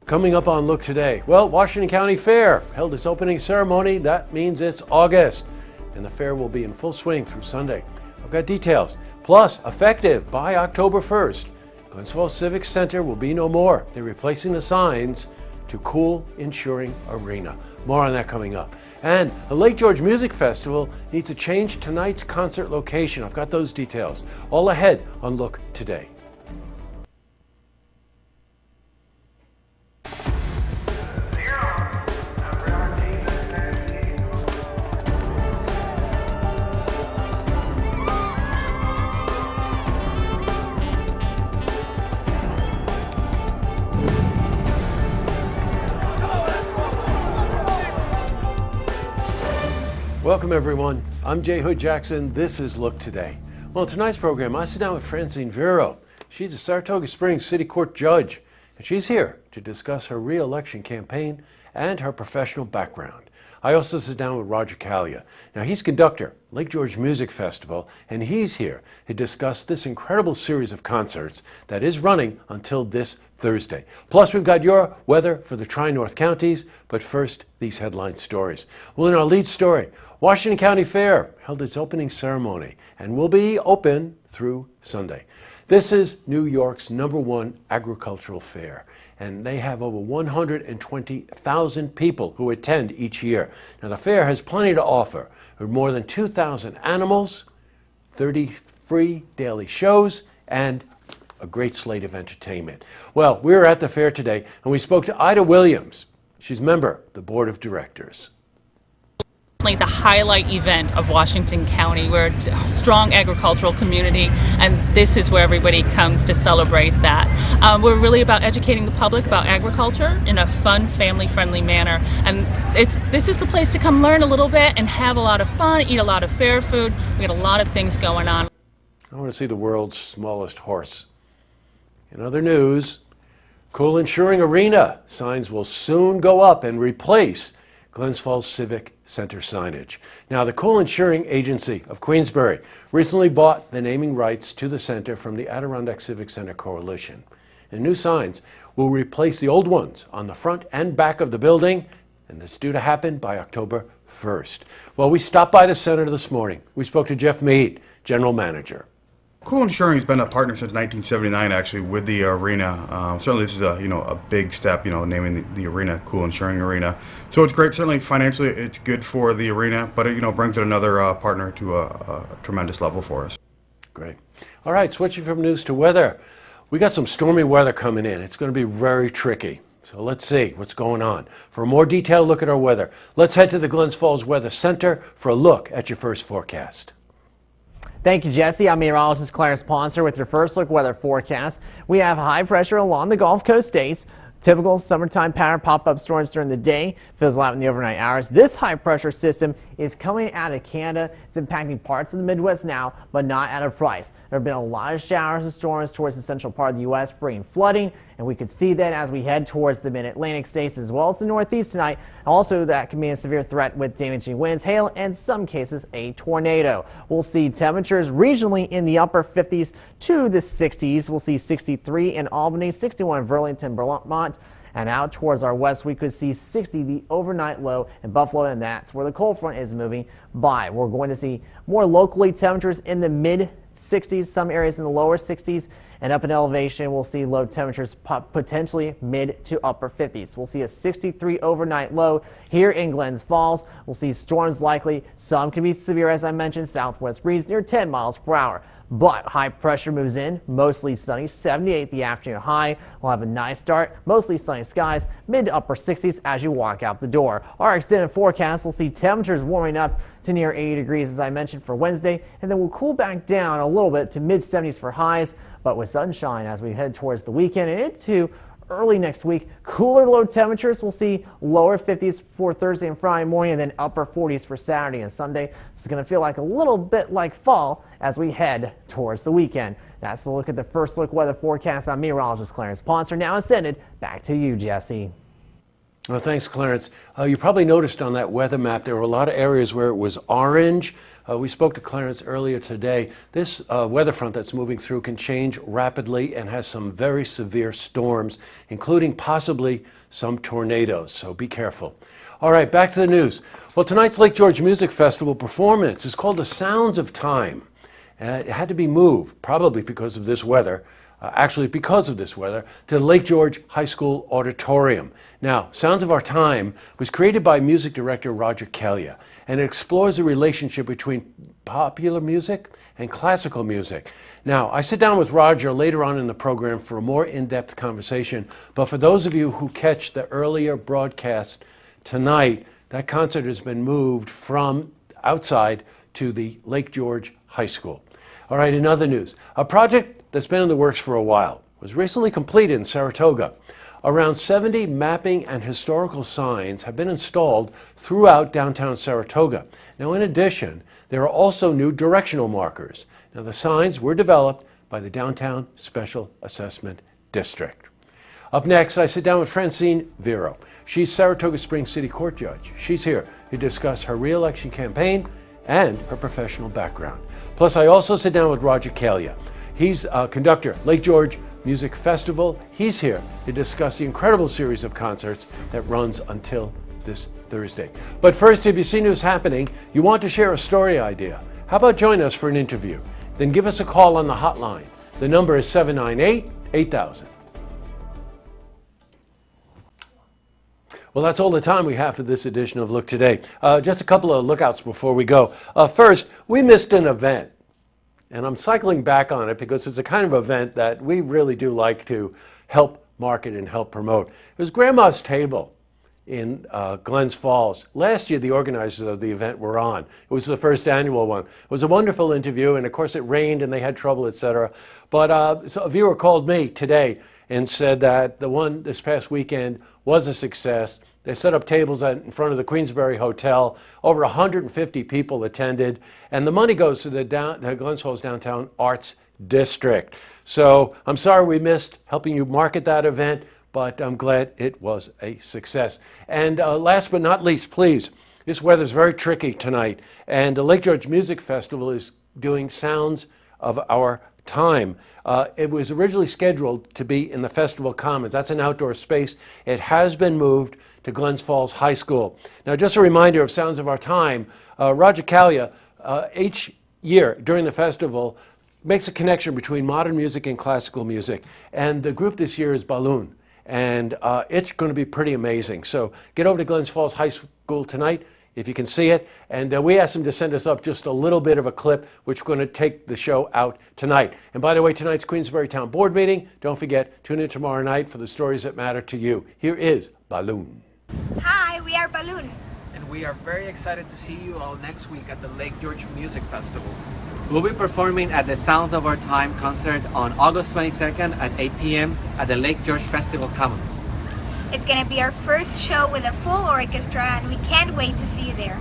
Coming up on Look Today, well, Washington County Fair held its opening ceremony. That means it's August, and the fair will be in full swing through Sunday. I've got details. Plus, effective by October 1st, Glens Falls Civic Center will be no more. They're replacing the signs to cool Insuring Arena. More on that coming up. And the Lake George Music Festival needs to change tonight's concert location. I've got those details. All ahead on Look Today. Welcome everyone, I'm Jay Hood Jackson, this is Look Today. Well, in tonight's program, I sit down with Francine Vero. She's a Saratoga Springs City Court judge, and she's here to discuss her re-election campaign and her professional background. I also sit down with Roger Callia. Now, he's conductor, Lake George Music Festival, and he's here to discuss this incredible series of concerts that is running until this Thursday. Plus, we've got your weather for the Tri-North counties, but first, these headline stories. Well, in our lead story, Washington County Fair held its opening ceremony and will be open through Sunday. This is New York's #1 agricultural fair, and they have over 120,000 people who attend each year. Now, the fair has plenty to offer, with more than 2,000 animals, 30 free daily shows, and a great slate of entertainment. Well, we were at the fair today, and we spoke to Ida Williams. She's a member of the board of directors. The highlight event of Washington County. We're a strong agricultural community, and this is where everybody comes to celebrate that. We're really about educating the public about agriculture in a fun, family-friendly manner, and this is the place to come learn a little bit and have a lot of fun, eat a lot of fair food. We got a lot of things going on. I want to see the world's smallest horse. In other news, cool Insuring Arena signs will soon go up and replace Glens Falls Civic Center signage. Now, the Cool Insuring Agency of Queensbury recently bought the naming rights to the center from the Adirondack Civic Center Coalition. And new signs will replace the old ones on the front and back of the building, and that's due to happen by October 1st. Well, we stopped by the center this morning. We spoke to Jeff Mead, general manager. Cool Insuring has been a partner since 1979, actually, with the arena. Certainly, this is a big step, naming the arena Cool Insuring Arena. So it's great. Certainly, financially, it's good for the arena, but it brings it another partner to a tremendous level for us. Great. All right, switching from news to weather. We got some stormy weather coming in. It's going to be very tricky. So let's see what's going on. For a more detailed look at our weather, let's head to the Glens Falls Weather Center for a look at your first forecast. Thank you, Jesse. I'm meteorologist Clarence Ponser with your first look weather forecast. We have high pressure along the Gulf Coast states. Typical summertime pattern, pop-up storms during the day, fizzle out in the overnight hours. This high pressure system is coming out of Canada. It's impacting parts of the Midwest now, but not at a price. There have been a lot of showers and storms towards the central part of the U.S., bringing flooding, and we could see that as we head towards the mid-Atlantic states as well as the Northeast tonight. Also, that can be a severe threat with damaging winds, hail, and in some cases a tornado. We'll see temperatures regionally in the upper 50s to the 60s. We'll see 63 in Albany, 61 in Burlington, Vermont. And out towards our west, we could see 60, the overnight low in Buffalo, and that's where the cold front is moving by. We're going to see more locally temperatures in the mid-60s, some areas in the lower 60s, and up in elevation, we'll see low temperatures potentially mid to upper 50s. We'll see a 63 overnight low here in Glens Falls. We'll see storms likely. Some can be severe, as I mentioned, southwest breeze near 10 miles per hour. But high pressure moves in, mostly sunny, 78 the afternoon high. We'll have a nice start, mostly sunny skies, mid to upper 60s as you walk out the door. Our extended forecast will see temperatures warming up to near 80 degrees, as I mentioned, for Wednesday, and then we'll cool back down a little bit to mid 70s for highs, but with sunshine as we head towards the weekend and into early next week. Cooler low temperatures, we'll see lower 50s for Thursday and Friday morning, and then upper 40s for Saturday and Sunday. This is going to feel like a little bit like fall as we head towards the weekend. That's a look at the first look weather forecast. I'm meteorologist Clarence Ponser. Now extended back to you, Jesse. Well, thanks, Clarence. You probably noticed on that weather map there were a lot of areas where it was orange. We spoke to Clarence earlier today. This weather front that's moving through can change rapidly and has some very severe storms, including possibly some tornadoes, so be careful. All right, back to the news. Well, tonight's Lake George Music Festival performance is called The Sounds of Time. It had to be moved, probably because of this weather, because of this weather, to the Lake George High School Auditorium. Now, Sounds of Our Time was created by music director Roger Kelly, and it explores the relationship between popular music and classical music. Now, I sit down with Roger later on in the program for a more in-depth conversation, but for those of you who catch the earlier broadcast tonight, that concert has been moved from outside to the Lake George High School. All right, in other news, a project that's been in the works for a while was recently completed in Saratoga. Around 70 mapping and historical signs have been installed throughout downtown Saratoga. Now, in addition, there are also new directional markers. Now, the signs were developed by the Downtown Special Assessment District. Up next, I sit down with Francine Vero. She's Saratoga Springs City Court Judge. She's here to discuss her re-election campaign and her professional background. Plus, I also sit down with Roger Kelly. He's a conductor, Lake George Music Festival. He's here to discuss the incredible series of concerts that runs until this Thursday. But first, if you see news happening, you want to share a story idea, how about join us for an interview? Then give us a call on the hotline. The number is 798-8000. Well, that's all the time we have for this edition of Look Today. Just a couple of lookouts before we go. First, we missed an event, and I'm cycling back on it because it's a kind of event that we really do like to help market and help promote. It was Grandma's Table in Glens Falls. Last year, the organizers of the event were on. It was the first annual one. It was a wonderful interview, and of course it rained and they had trouble, etc. But so a viewer called me today and said that the one this past weekend was a success. They set up tables in front of the Queensbury Hotel. Over 150 people attended, and the money goes to the Glens Falls Downtown Arts District. So I'm sorry we missed helping you market that event, but I'm glad it was a success. And last but not least, please, this weather's very tricky tonight, and the Lake George Music Festival is doing Sounds of Our Time. It was originally scheduled to be in the Festival Commons. That's an outdoor space. It has been moved to Glens Falls High School. Now, just a reminder of Sounds of Our Time, Roger Kelly, each year during the festival, makes a connection between modern music and classical music. And the group this year is Balloon. And it's going to be pretty amazing. So get over to Glens Falls High School tonight if you can see it. And we asked them to send us up just a little bit of a clip, which we're going to take the show out tonight. And by the way, tonight's Queensbury Town Board meeting. Don't forget, tune in tomorrow night for the stories that matter to you. Here is Balloon. Hi, we are Balloon. And we are very excited to see you all next week at the Lake George Music Festival. We'll be performing at the Sounds of Our Time concert on August 22nd at 8 p.m. at the Lake George Festival Commons. It's going to be our first show with a full orchestra, and we can't wait to see you there.